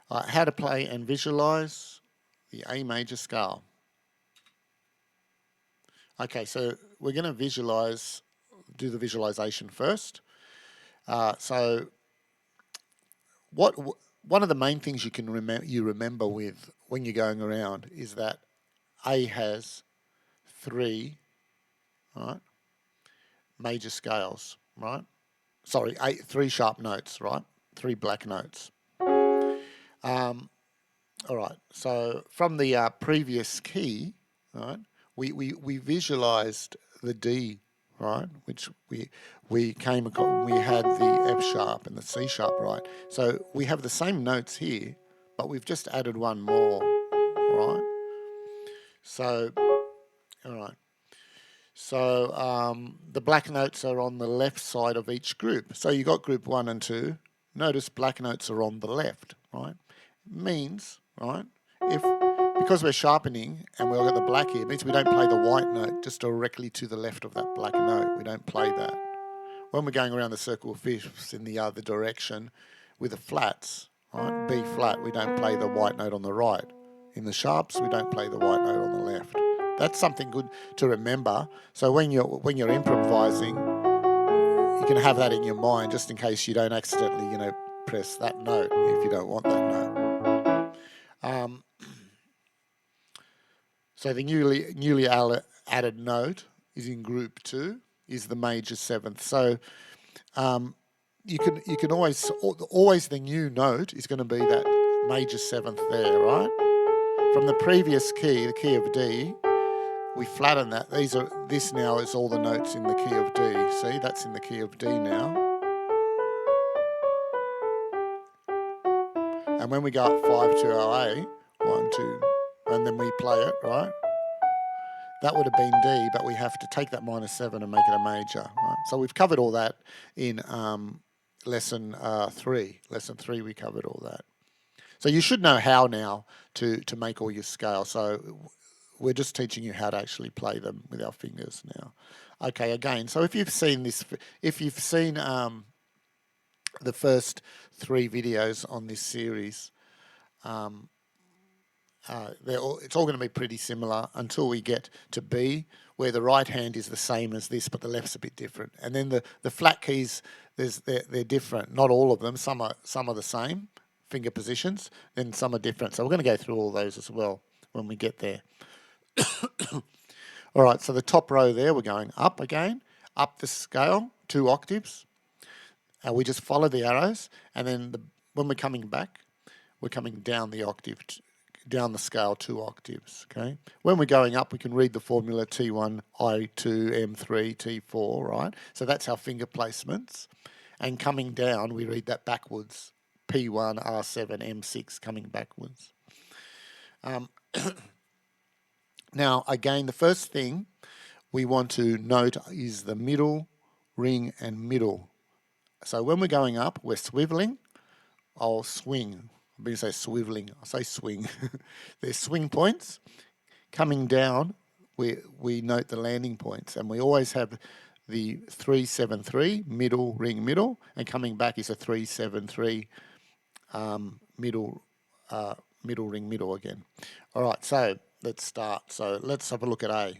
How to play and visualize the A major scale. Okay, so we're going to do the visualization first. So one of the main things you remember with when you're going around is that A has three, right, major scales, right? Sorry, three sharp notes, right? Three black notes. All right. So from the previous key, right, we visualized the D, right, which we came across. We had the F sharp and the C sharp, right. So we have the same notes here, but we've just added one more, right. So, all right. So the black notes are on the left side of each group. So you got group 1 and 2. Notice black notes are on the left, right? Means, right, because we're sharpening and we've got the black here, it means we don't play the white note just directly to the left of that black note. We don't play that. When we're going around the circle of fifths in the other direction with the flats, right, B flat, we don't play the white note on the right. In the sharps, we don't play the white note on the left. That's something good to remember. So when you're improvising, you can have that in your mind just in case you don't accidentally, press that note if you don't want that note. So the newly added note is in group 2, is the major seventh. So you can always the new note is going to be that major seventh there, right? From the previous key, the key of D, we flatten that. This now is all the notes in the key of D. See, that's in the key of D now. And when we go up 5 to our A, 1, 2, and then we play it, right? That would have been D, but we have to take that minus 7 and make it a major, right? So we've covered all that in lesson 3. Lesson 3, we covered all that. So you should know how now to make all your scales. So we're just teaching you how to actually play them with our fingers now. Okay, again, so if you've seen the first 3 videos on this series, it's all going to be pretty similar until we get to B, where the right hand is the same as this, but the left's a bit different. And then the flat keys, they're different. Not all of them. Some are the same finger positions, then some are different. So we're going to go through all those as well when we get there. All right, so the top row there, we're going up again, up the scale, 2 octaves. We just follow the arrows, and then when we're coming back, we're coming down the octave, down the scale 2 octaves, okay? When we're going up, we can read the formula T1, I2, M3, T4, right? So that's our finger placements. And coming down, we read that backwards, P1, R7, M6, coming backwards. Now, again, the first thing we want to note is the middle, ring, and middle. So when we're going up, we're swiveling. I'll swing. I'm going to say swiveling. I'll say swing. There's swing points. Coming down, we note the landing points, and we always have the 3-7-3, middle, ring, middle, and coming back is a 3-7-3, middle, ring, middle again. All right, so let's start. So let's have a look at A.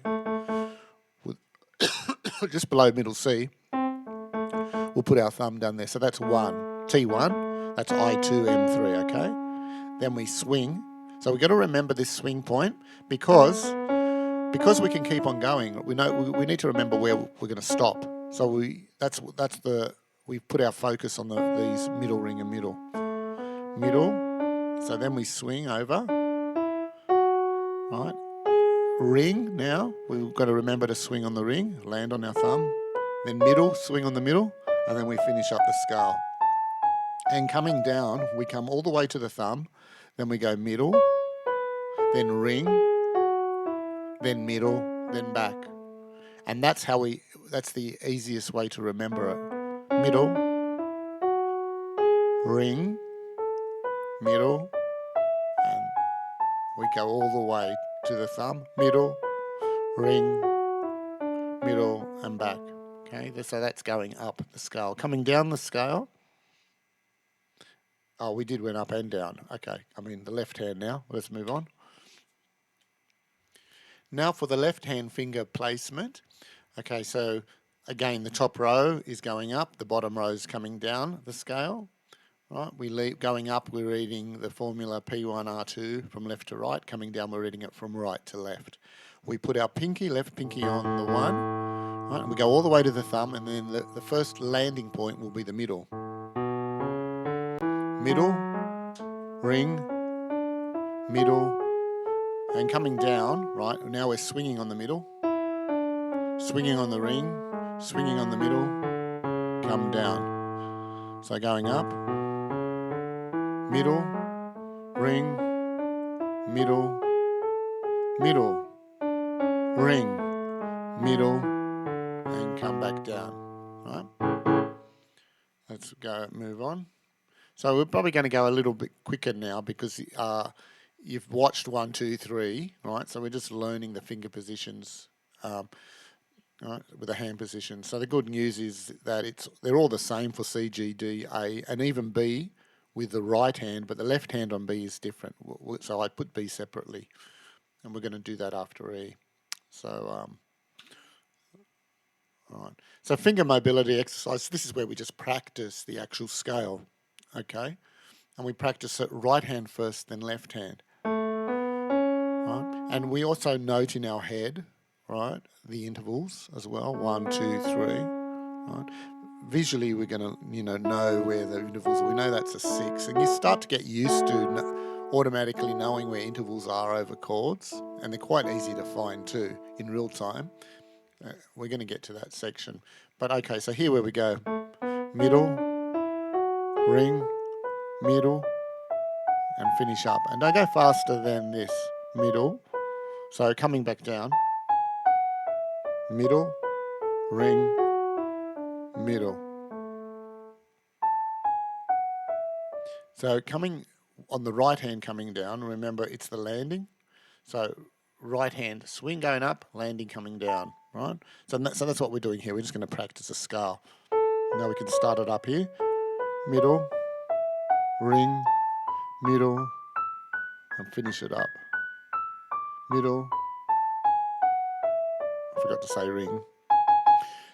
Just below middle C, we'll put our thumb down there. So that's 1, T1, that's I2, M3, okay? Then we swing. So we've got to remember this swing point because we can keep on going. We need to remember where we're going to stop. So we've put our focus on these middle, ring, and middle. Middle. So then we swing over. Right. Ring now. We've got to remember to swing on the ring, land on our thumb. Then middle, swing on the middle, and then we finish up the scale. And coming down, we come all the way to the thumb, then we go middle, then ring, then middle, then back. And that's the easiest way to remember it. Middle, ring, middle, and we go all the way to the thumb, middle, ring, middle, and back. Okay, so that's going up the scale. Coming down the scale, Oh, we did went up and down. Okay, I'm in the left hand now. Let's move on. Now for the left hand finger placement. Okay, so again, the top row is going up, the bottom row is coming down the scale. Right, going up, we're reading the formula P1R2 from left to right. Coming down, we're reading it from right to left. We put our left pinky on the 1, right, and we go all the way to the thumb, and then the first landing point will be the middle. Middle, ring, middle, and coming down, right, now we're swinging on the middle, swinging on the ring, swinging on the middle, come down. So going up, middle, ring, middle, middle, ring, middle, and come back down. Right? Let's go move on. So we're probably going to go a little bit quicker now because you've watched 1, 2, 3, right? So we're just learning the finger positions, right, with the hand position. So the good news is that they're all the same for C, G, D, A, and even B with the right hand, but the left hand on B is different. So I put B separately, and we're going to do that after E. So, right. So finger mobility exercise, this is where we just practice the actual scale, okay? And we practice it right hand first, then left hand. Right? And we also note in our head, right, the intervals as well, 1, 2, 3. Right? Visually, we're going to, know where the intervals are. We know that's a 6, and you start to get used to automatically knowing where intervals are over chords, and they're quite easy to find too in real time. We're going to get to that section, but okay. So here where we go: middle, ring, middle, and finish up. And don't go faster than this. Middle. So coming back down. Middle, ring, middle. So coming on the right hand coming down, remember it's the landing. So right hand swing going up, landing coming down, right? So that's what we're doing here. We're just going to practice a scale. Now we can start it up here. Middle, ring, middle, and finish it up. Middle. I forgot to say ring.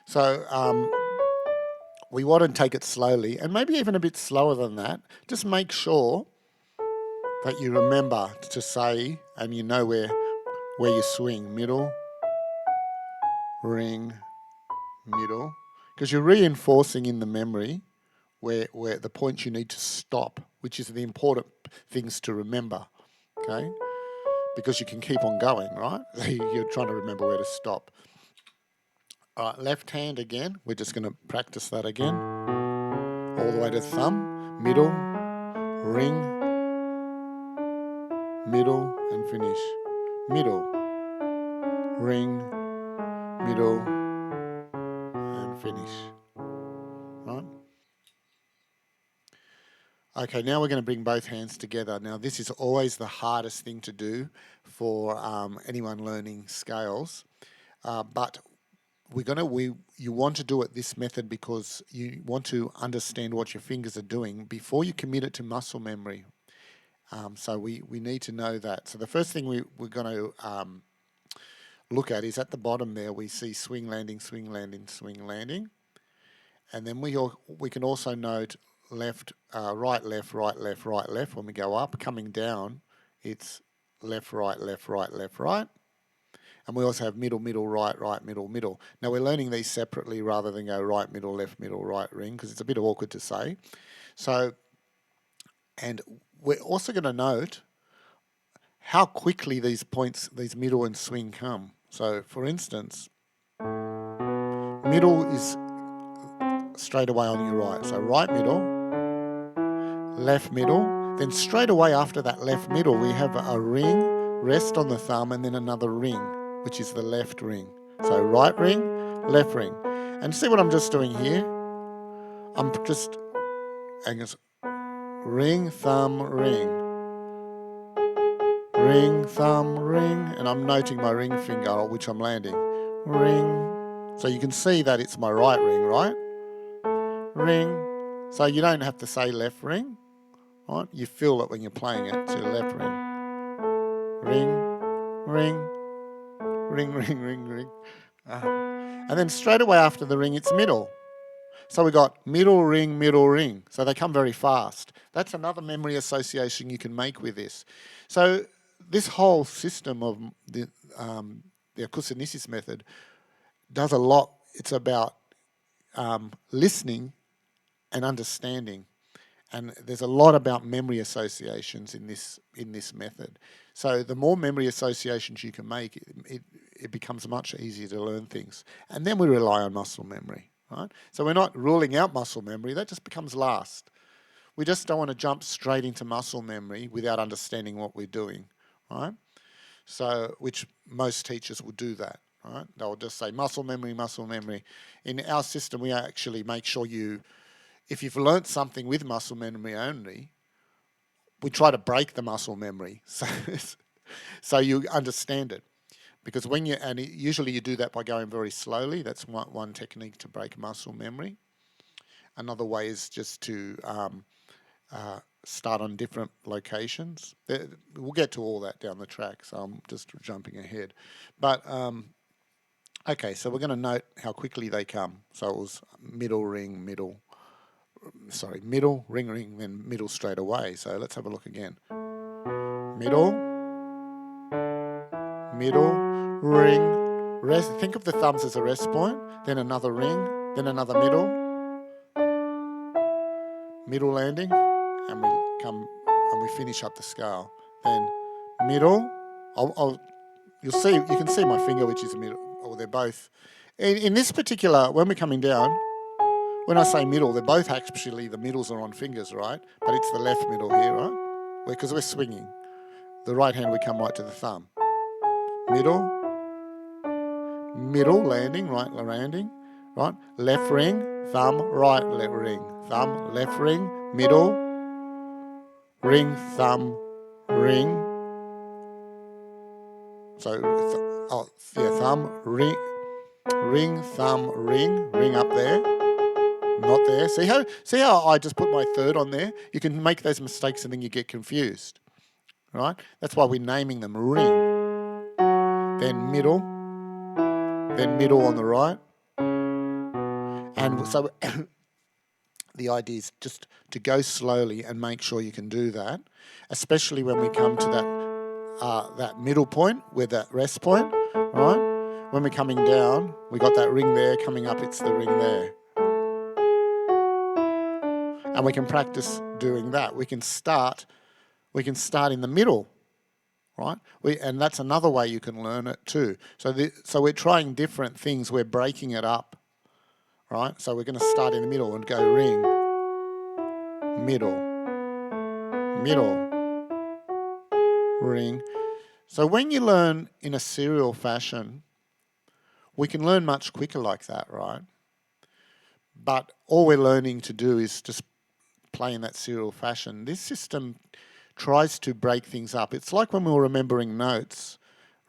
So we want to take it slowly, and maybe even a bit slower than that. Just make sure that you remember to say, and you know where you swing. Middle, ring, middle. Because you're reinforcing in the memory where the points you need to stop, which is the important things to remember, okay? Because you can keep on going, right? You're trying to remember where to stop. All right, left hand again. We're just going to practice that again. All the way to the thumb. Middle, ring, middle, and finish. Middle, ring, middle, and finish. Right? Okay, now we're going to bring both hands together. Now, this is always the hardest thing to do for anyone learning scales, but you want to do it this method because you want to understand what your fingers are doing before you commit it to muscle memory. So we need to know that. So the first thing we're going to look at is at the bottom there we see swing, landing, swing, landing, swing, landing. And then we can also note left, right, left, right, left, right, left. When we go up, coming down, it's left, right, left, right, left, right. And we also have middle, middle, right, right, middle, middle. Now we're learning these separately rather than go right, middle, left, middle, right, ring, because it's a bit awkward to say. So, and we're also going to note how quickly these points, these middle and swing come. So for instance, middle is straight away on your right. So right middle, left middle, then straight away after that left middle we have a ring, rest on the thumb, and then another ring, which is the left ring. So right ring, left ring. And see what I'm just doing here? I'm just ring, thumb, ring. Ring, thumb, ring. And I'm noting my ring finger, which I'm landing. Ring. So you can see that it's my right ring, right? Ring. So you don't have to say left ring. right? You feel it when you're playing it to the left ring. Ring, ring, ring, ring, ring, ring. And then straight away after the ring, it's middle. So we got middle ring, middle ring. So they come very fast. That's another memory association you can make with this. So this whole system of the Akousunesis method does a lot. It's about listening and understanding. And there's a lot about memory associations in this method. So the more memory associations you can make, it becomes much easier to learn things. And then we rely on muscle memory, right? So we're not ruling out muscle memory, that just becomes last. We just don't want to jump straight into muscle memory without understanding what we're doing, right? So, which most teachers will do that, right? They'll just say muscle memory, muscle memory. In our system, we actually make sure if you've learnt something with muscle memory only, we try to break the muscle memory so you understand it. Because usually you do that by going very slowly. That's one technique to break muscle memory. Another way is just to start on different locations. We'll get to all that down the track, so I'm just jumping ahead. But, okay, so we're going to note how quickly they come. So it was middle, ring, middle, middle, ring, ring, then middle straight away. So let's have a look again. Middle, middle, ring, rest. Think of the thumbs as a rest point, then another ring, then another middle landing, and we finish up the scale. Then middle, you can see my finger, which is a middle, or they're both. In this particular, when we're coming down, when I say middle, they're both actually, the middles are on fingers, right? But it's the left middle here, right? Because we're swinging. The right hand, we come right to the thumb. Middle, landing, right landing, right? Left ring, thumb, right left ring. Thumb, left ring, middle, ring, thumb, ring. So, thumb, ring, thumb, ring up there. Not there. See how I just put my third on there? You can make those mistakes and then you get confused, right? That's why we're naming them ring. Then middle on the right. And so the idea is just to go slowly and make sure you can do that, especially when we come to that middle point with that rest point, right? When we're coming down, we got that ring there. Coming up, it's the ring there. And we can practice doing that. We can start in the middle, right? And that's another way you can learn it too. So we're trying different things. We're breaking it up, right? So we're going to start in the middle and go ring, middle, ring. So when you learn in a serial fashion, we can learn much quicker like that, right? But all we're learning to do is just play in that serial fashion. This system tries to break things up. It's like when we were remembering notes.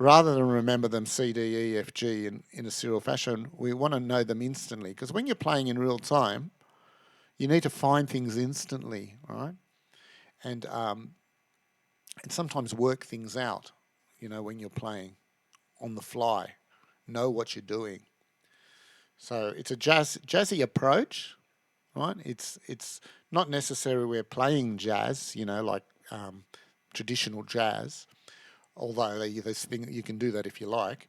Rather than remember them C, D, E, F, G in a serial fashion, we want to know them instantly. Because when you're playing in real time, you need to find things instantly, right? And sometimes work things out, when you're playing on the fly. Know what you're doing. So it's a jazzy approach, right? It's not necessarily we're playing jazz, like traditional jazz, although there's thing you can do that if you like.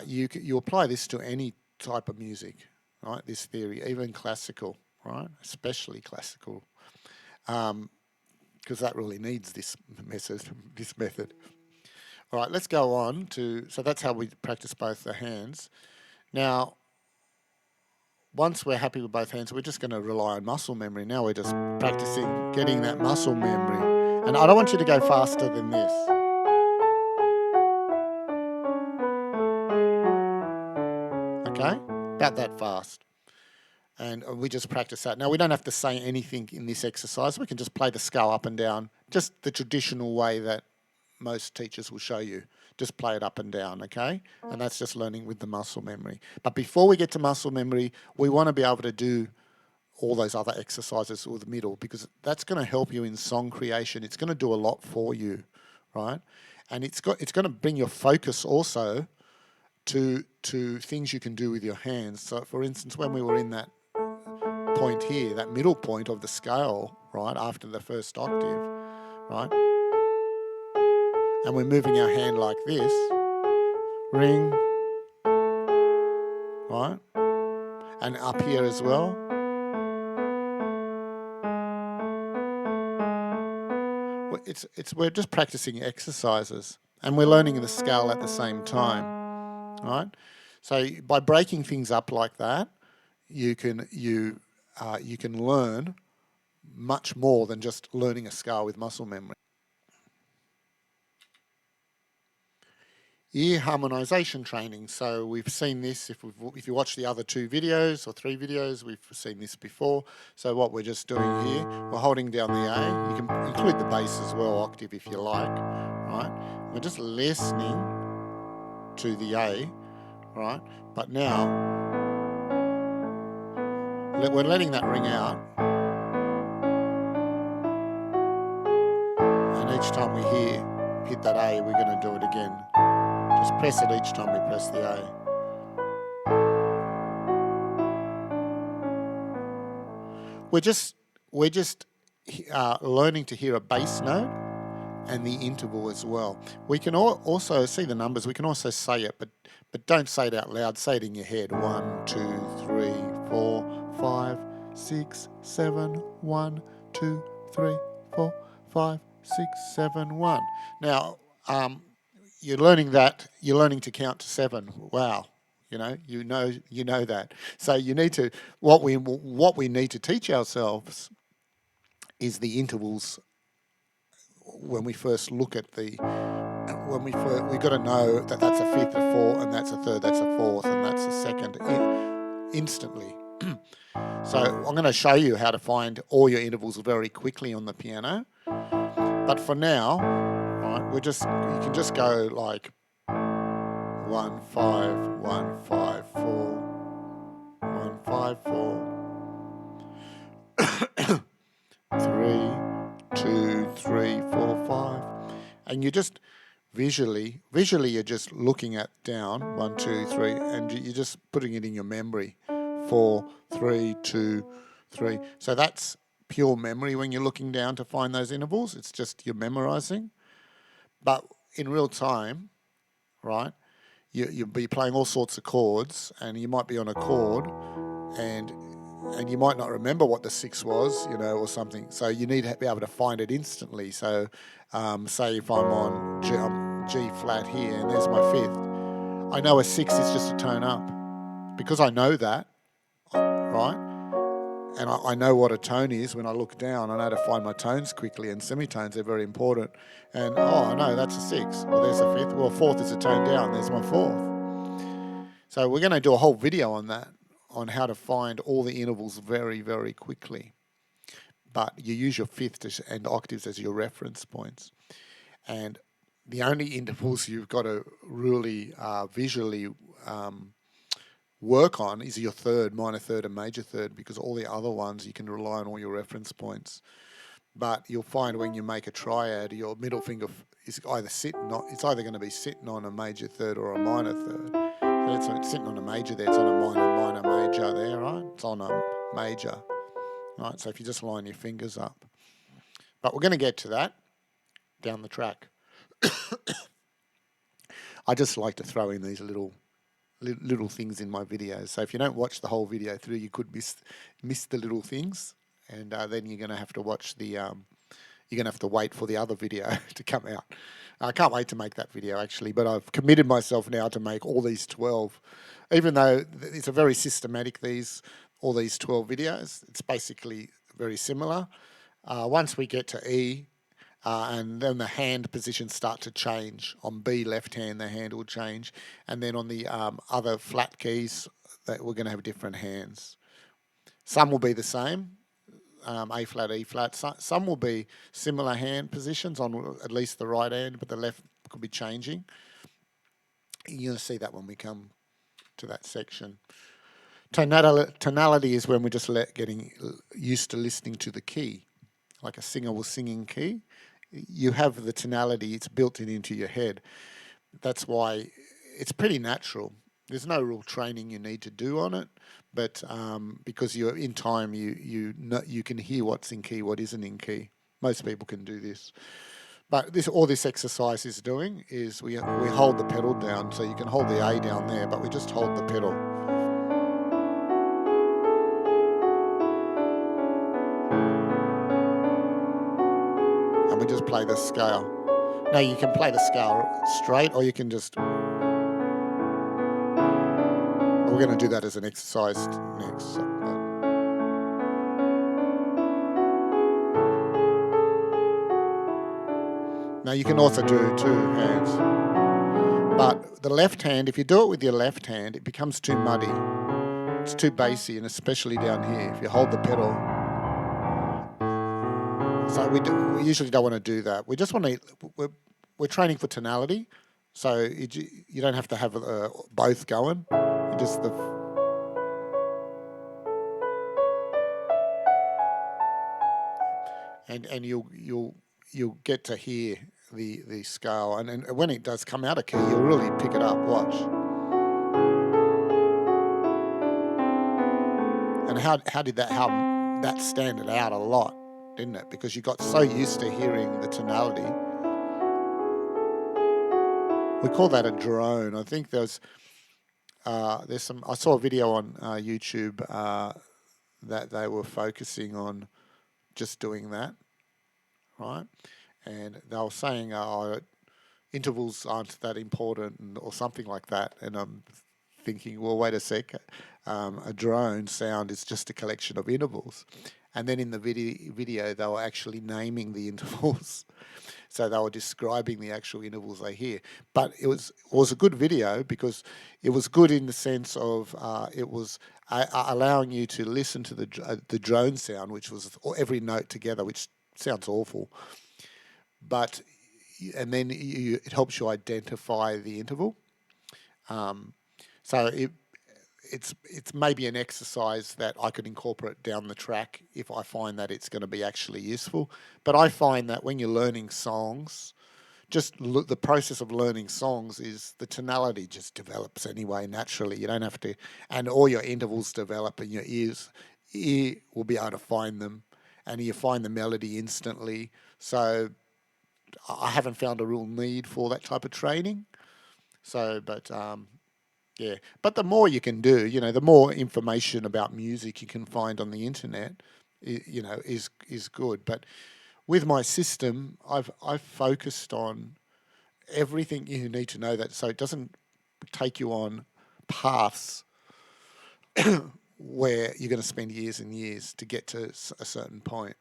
You apply this to any type of music, right? This theory, even classical, right? Especially classical, because that really needs this method. All right, let's go on so that's how we practice both the hands. Now, once we're happy with both hands, we're just going to rely on muscle memory. Now we're just practicing getting that muscle memory. And I don't want you to go faster than this. Okay? About that fast. And we just practice that. Now, we don't have to say anything in this exercise. We can just play the scale up and down, just the traditional way that most teachers will show you. Just play it up and down, okay? And that's just learning with the muscle memory. But before we get to muscle memory, we want to be able to do all those other exercises with the middle, because that's going to help you in song creation. It's going to do a lot for you, right? And it's going to bring your focus also to things you can do with your hands. So, for instance, when we were in that point here, that middle point of the scale, right, after the first octave, right, and we're moving our hand like this, ring, right, and up here as well. We're just practicing exercises, and we're learning the scale at the same time, right? So by breaking things up like that, you can learn much more than just learning a scale with muscle memory. Ear harmonisation training. So we've seen this, if you watch the other 2 videos or 3 videos, we've seen this before. So what we're just doing here, we're holding down the A. You can include the bass as well, octave if you like, right? We're just listening to the A, right? But now, we're letting that ring out. And each time we hit that A, we're going to do it again. Just press it each time we press the A. We're just learning to hear a bass note and the interval as well. We can also see the numbers. We can also say it, but don't say it out loud. Say it in your head. 1, 2, 3, 4, 5, 6, 7. 1, 2, 3, 4, 5, 6, 7, 1. Now, you're learning to count to 7. Wow. You know that. So you need to, what we need to teach ourselves is the intervals. When we first look at we've got to know that that's a fifth, a fourth, and that's a third, that's a fourth, and that's a second instantly. So I'm going to show you how to find all your intervals very quickly on the piano. But for now, right, you can just go like 1, 5, 1, 5, 4, 1, 5, 4, 3, 2, 3, 4, 5, and you just visually you're just looking at down 1, 2, 3, and you're just putting it in your memory. 4, 3, 2, 3. So that's pure memory when you're looking down to find those intervals. It's just you're memorizing. But in real time, right, you'll be playing all sorts of chords, and you might be on a chord, and you might not remember what the 6 was, or something. So you need to be able to find it instantly. So say if I'm on G flat here, and there's my 5th, I know a 6 is just a tone up. Because I know that, right? And I know what a tone is when I look down. I know to find my tones quickly, and semitones are very important. And, I know that's a 6. Well, there's a 5th. Well, 4th is a tone down. There's my 4th. So we're going to do a whole video on that, on how to find all the intervals very, very quickly. But you use your 5th and octaves as your reference points. And the only intervals you've got to really visually work on is your 3rd, minor 3rd and major 3rd, because all the other ones you can rely on all your reference points. But you'll find when you make a triad, your middle finger is either going to be sitting on a major 3rd or a minor 3rd. So it's sitting on a major there, it's on a minor, major there, right? It's on a major, right? So if you just line your fingers up. But we're going to get to that down the track. I just like to throw in these little things in my videos. So if you don't watch the whole video through, you could miss the little things, and then you're going to have to watch you're going to have to wait for the other video to come out. I can't wait to make that video, actually, but I've committed myself now to make all these 12, even though it's a very systematic, all these 12 videos. It's basically very similar. Once we get to E, and then the hand positions start to change. On B, left hand, the hand will change. And then on the other flat keys, that we're going to have different hands. Some will be the same, A flat, E flat. Some will be similar hand positions on at least the right hand, but the left could be changing. You're going to see that when we come to that section. Tonality is when we're just getting used to listening to the key, like a singer will sing in key. You have the tonality, it's built into your head. That's why it's pretty natural. There's no real training you need to do on it, but because you're in time, you can hear what's in key, what isn't in key. Most people can do this. But all this exercise is doing is we hold the pedal down, so you can hold the A down there, but we just hold the pedal. And we just play the scale. Now you can play the scale straight, or you can just... We're going to do that as an exercise next. Now you can also do two hands. But the left hand, if you do it with your left hand, it becomes too muddy. It's too bassy, and especially down here, if you hold the pedal. So we usually don't want to do that. We just want to... We're training for tonality, so you don't have to have both going. You just and you'll get to hear the scale, and when it does come out of key, you'll really pick it up. Watch. And how did that stand it out a lot, didn't it? Because you got so used to hearing the tonality. We call that a drone. I think there's some. I saw a video on YouTube that they were focusing on just doing that, right? And they were saying intervals aren't that important or something like that. And I'm thinking, well, wait a sec. A drone sound is just a collection of intervals. And then in the video, they were actually naming the intervals. So they were describing the actual intervals they hear. But it was a good video because it was good in the sense of it was allowing you to listen to the drone sound, which was every note together, which sounds awful. But and then it helps you identify the interval. So it's maybe an exercise that I could incorporate down the track if I find that it's going to be actually useful. But I find that when you're learning songs, the process of learning songs is the tonality just develops anyway naturally. You don't have to, and all your intervals develop, and your ear will be able to find them, and you find the melody instantly. So I haven't found a real need for that type of training. So, but yeah, but the more you can do, the more information about music you can find on the internet, is good. But with my system, I've focused on everything you need to know that, so it doesn't take you on paths where you're going to spend years and years to get to a certain point.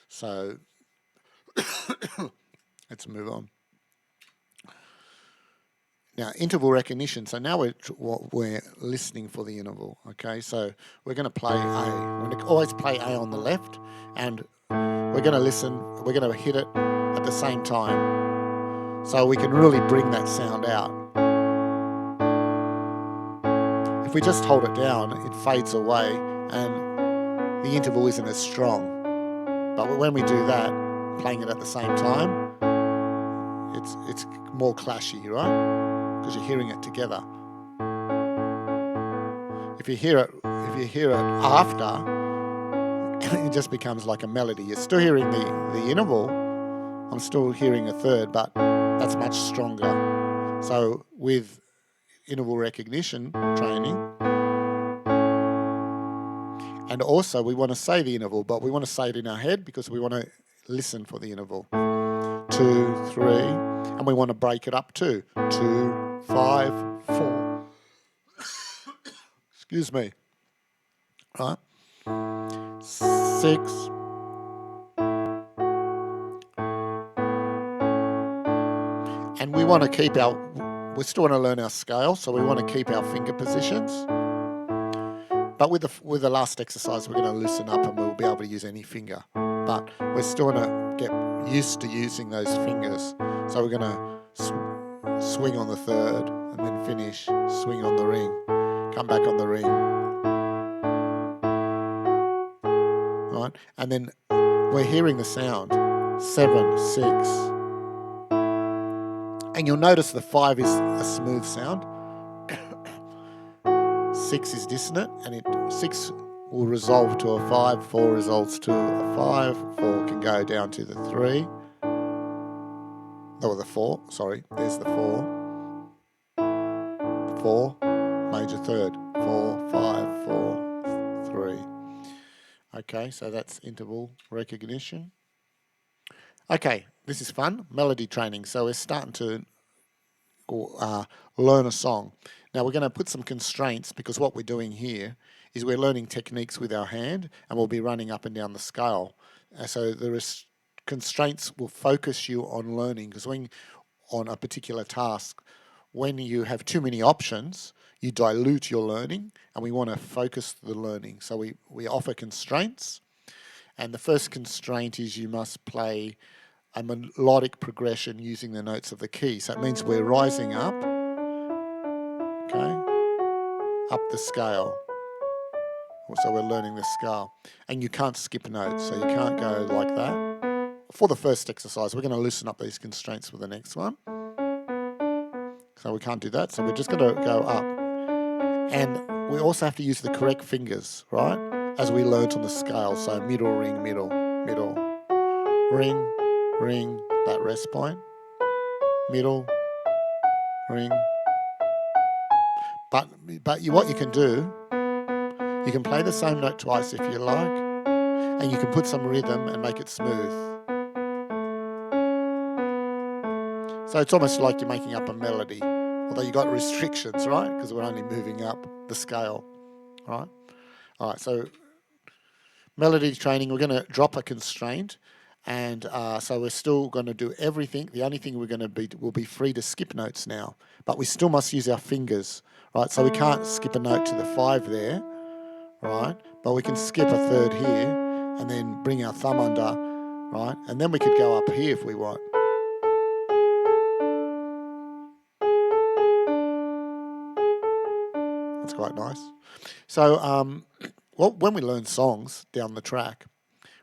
So let's move on. Now, interval recognition. So now we're listening for the interval, okay? So we're going to play A. We're going to always play A on the left, and we're going to listen. We're going to hit it at the same time, so we can really bring that sound out. If we just hold it down, it fades away, and the interval isn't as strong. But when we do that, playing it at the same time, it's more clashy, right? Because you're hearing it together. If you hear it after, it just becomes like a melody. You're still hearing the interval. I'm still hearing a third, but that's much stronger. So with interval recognition training, and also we want to say the interval, but we want to say it in our head because we want to listen for the interval. 2, 3, and we want to break it up too. 2, 5, 4. Excuse me. Right? 6. And we want to keep we still want to learn our scale, so we want to keep our finger positions. But with the last exercise, we're going to loosen up and we'll be able to use any finger. But we're still going to get used to using those fingers. So we're going to swing on the third, and then finish, swing on the ring, come back on the ring, right? And then we're hearing the sound, 7, 6. And you'll notice the 5 is a smooth sound, 6 is dissonant, and 6 will resolve to a 5, 4 resolves to a 5, 4 can go down to the 3, or the 4, sorry, there's the 4, 4, major third, 4, 5, 4, 3. Okay, so that's interval recognition. Okay, this is fun, melody training. So we're starting to learn a song. Now we're going to put some constraints, because what we're doing here is we're learning techniques with our hand, and we'll be running up and down the scale. So there is constraints will focus you on learning, because when on a particular task, when you have too many options, you dilute your learning, and we want to focus the learning. So we offer constraints, and the first constraint is you must play a melodic progression using the notes of the key. So it means we're rising up, okay, up the scale. So we're learning the scale. And you can't skip notes, so you can't go like that. For the first exercise, we're going to loosen up these constraints for the next one. So we can't do that, so we're just going to go up. And we also have to use the correct fingers, right? As we learnt on the scale. So middle, ring, middle, middle, ring, ring, that rest point, middle, ring. But what you can do, you can play the same note twice if you like, and you can put some rhythm and make it smooth. So it's almost like you're making up a melody, although you got restrictions, right? Because we're only moving up the scale, right? All right, so melody training, we're going to drop a constraint, and so we're still going to do everything. The only thing we're going to will be free to skip notes now, but we still must use our fingers, right? So we can't skip a note to the 5 there, right? But we can skip a third here, and then bring our thumb under, right? And then we could go up here if we want. That's quite nice. So when we learn songs down the track,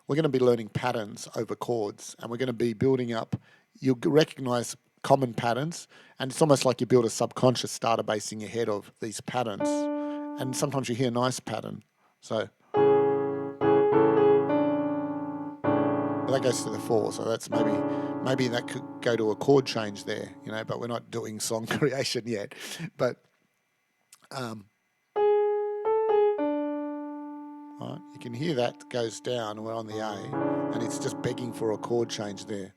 we're going to be learning patterns over chords, and we're going to be building up. You'll recognise common patterns, and it's almost like you build a subconscious database in your head of these patterns. And sometimes you hear a nice pattern. So but that goes to the 4, so that's maybe that could go to a chord change there, you know. But we're not doing song creation yet. But right, you can hear that goes down, and we're on the A, and it's just begging for a chord change there.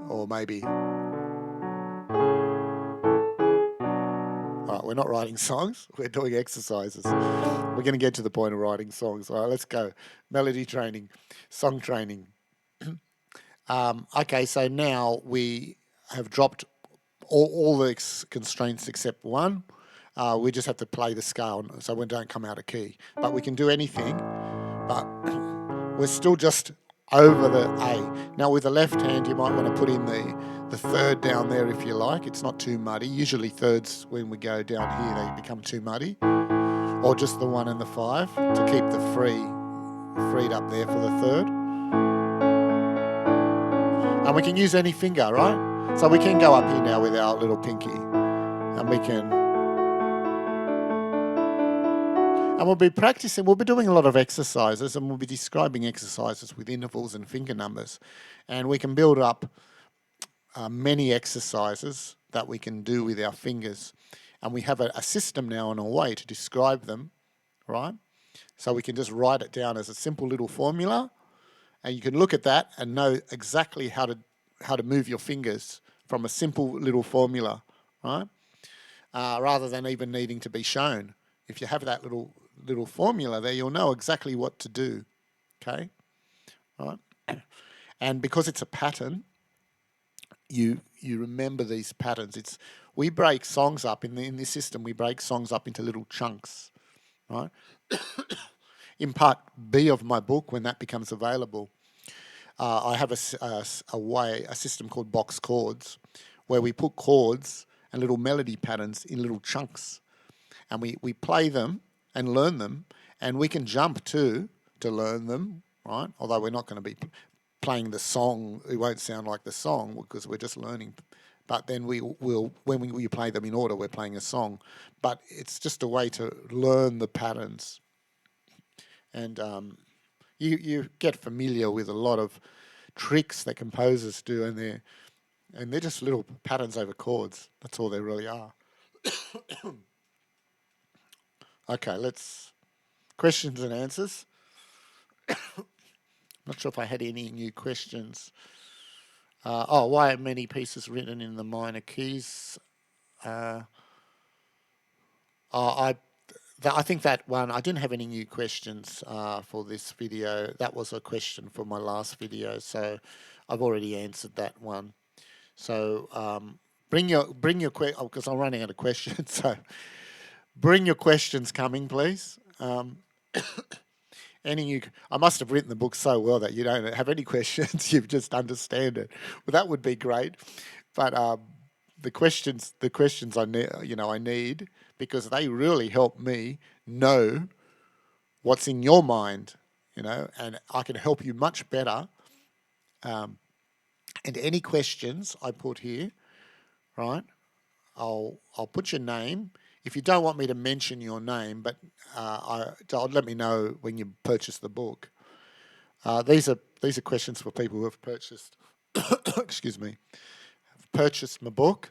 Or maybe, all right, we're not writing songs, we're doing exercises. We're going to get to the point of writing songs. All right, let's go. Melody training, song training. Okay, so now we have dropped all the constraints except one. We just have to play the scale, so we don't come out of key. But we can do anything, but we're still just over the A. Now with the left hand, you might want to put in the third down there if you like. It's not too muddy. Usually thirds, when we go down here, they become too muddy. Or just the 1 and the 5 to keep the freed up there for the third. And we can use any finger, right? So we can go up here now with our little pinky, and we can. And we'll be practicing, we'll be doing a lot of exercises, and we'll be describing exercises with intervals and finger numbers. And we can build up many exercises that we can do with our fingers. And we have a system now and a way to describe them, right? So we can just write it down as a simple little formula, and you can look at that and know exactly how to move your fingers from a simple little formula, right? Rather than even needing to be shown. If you have that little formula there, you'll know exactly what to do, okay? Right? And because it's a pattern, you remember these patterns. We break songs up in this system. We break songs up into little chunks, right? In part B of my book, when that becomes available, I have a system called box chords, where we put chords and little melody patterns in little chunks, and we play them and learn them, and we can jump to learn them, right? Although we're not going to be playing the song, it won't sound like the song because we're just learning. But then we will, when we play them in order, we're playing a song. But it's just a way to learn the patterns, and you get familiar with a lot of tricks that composers do, and they're just little patterns over chords. That's all they really are. Okay, let's questions and answers. Not sure if I had any new questions. Why are many pieces written in the minor keys? Uh, I I think that one, I didn't have any new questions for this video. That was a question for my last video, so I've already answered that one. So bring your because I'm running out of questions. So bring your questions coming, please. I must have written the book so well that you don't have any questions. You just understand it. Well, that would be great. But the questions I need, I need, because they really help me know what's in your mind, and I can help you much better. And any questions I put here, right? I'll put your name. If you don't want me to mention your name, but I'll let me know when you purchase the book. These are questions for people who have purchased. excuse me, purchased my book,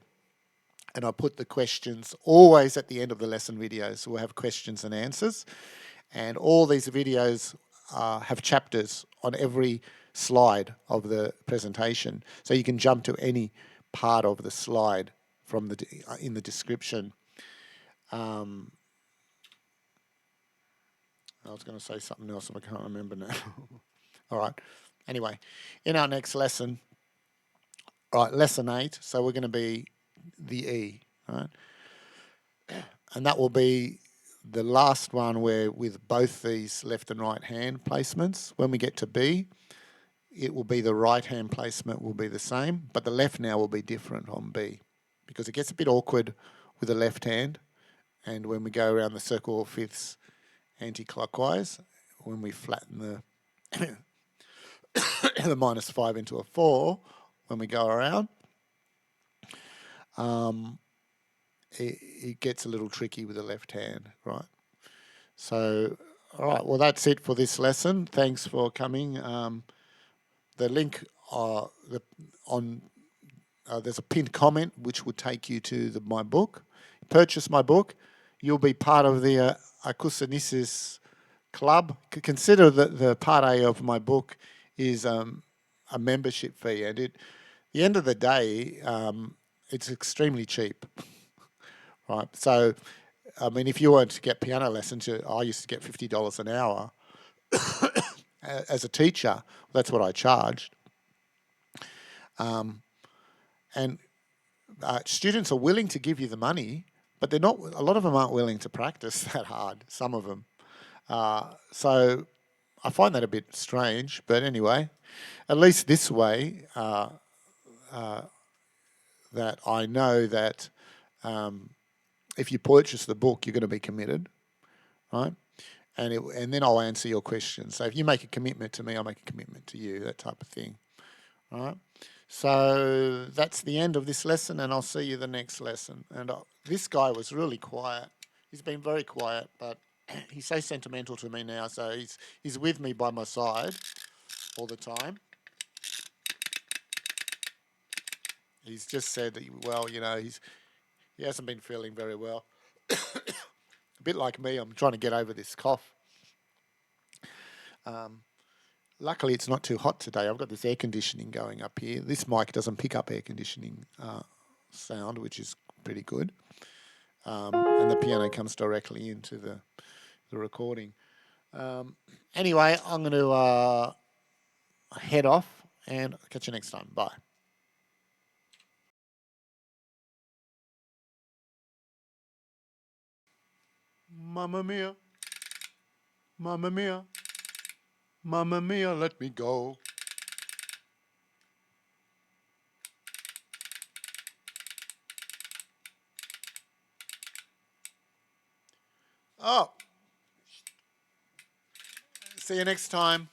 and I put the questions always at the end of the lesson videos. So we'll have questions and answers, and all these videos have chapters on every slide of the presentation, so you can jump to any part of the slide from in the description. I was going to say something else, and I can't remember now. All right. Anyway, in our next lesson, right, lesson 8. So we're going to be the E, right, and that will be the last one where with both these left and right hand placements. When we get to B, it will be the right hand placement will be the same, but the left now will be different on B, because it gets a bit awkward with the left hand, and when we go around the circle of fifths anti-clockwise, when we flatten the the -5 into a 4, when we go around, it gets a little tricky with the left hand, right? So, all right, well, that's it for this lesson. Thanks for coming. The link there's a pinned comment which would take you to my book. Purchase my book. You'll be part of the Akousunesis club. Consider that the part A of my book is a membership fee, and at the end of the day, it's extremely cheap, right? So, I mean, if you want to get piano lessons, I used to get $50 an hour as a teacher. That's what I charged. And students are willing to give you the money, but they're not. A lot of them aren't willing to practice that hard. Some of them. So I find that a bit strange. But anyway, at least this way, that I know that if you purchase the book, you're going to be committed, right? And then I'll answer your questions. So if you make a commitment to me, I'll make a commitment to you. That type of thing, right? So that's the end of this lesson, and I'll see you the next lesson. And this guy was really quiet. He's been very quiet, but he's so sentimental to me now. So he's with me by my side all the time. He's just said that, well, he hasn't been feeling very well. A bit like me, I'm trying to get over this cough. Luckily, it's not too hot today. I've got this air conditioning going up here. This mic doesn't pick up air conditioning sound, which is pretty good. And the piano comes directly into the recording. Anyway, I'm going to head off, and catch you next time. Bye. Mamma mia, mamma mia, mamma mia, let me go. Oh, see you next time.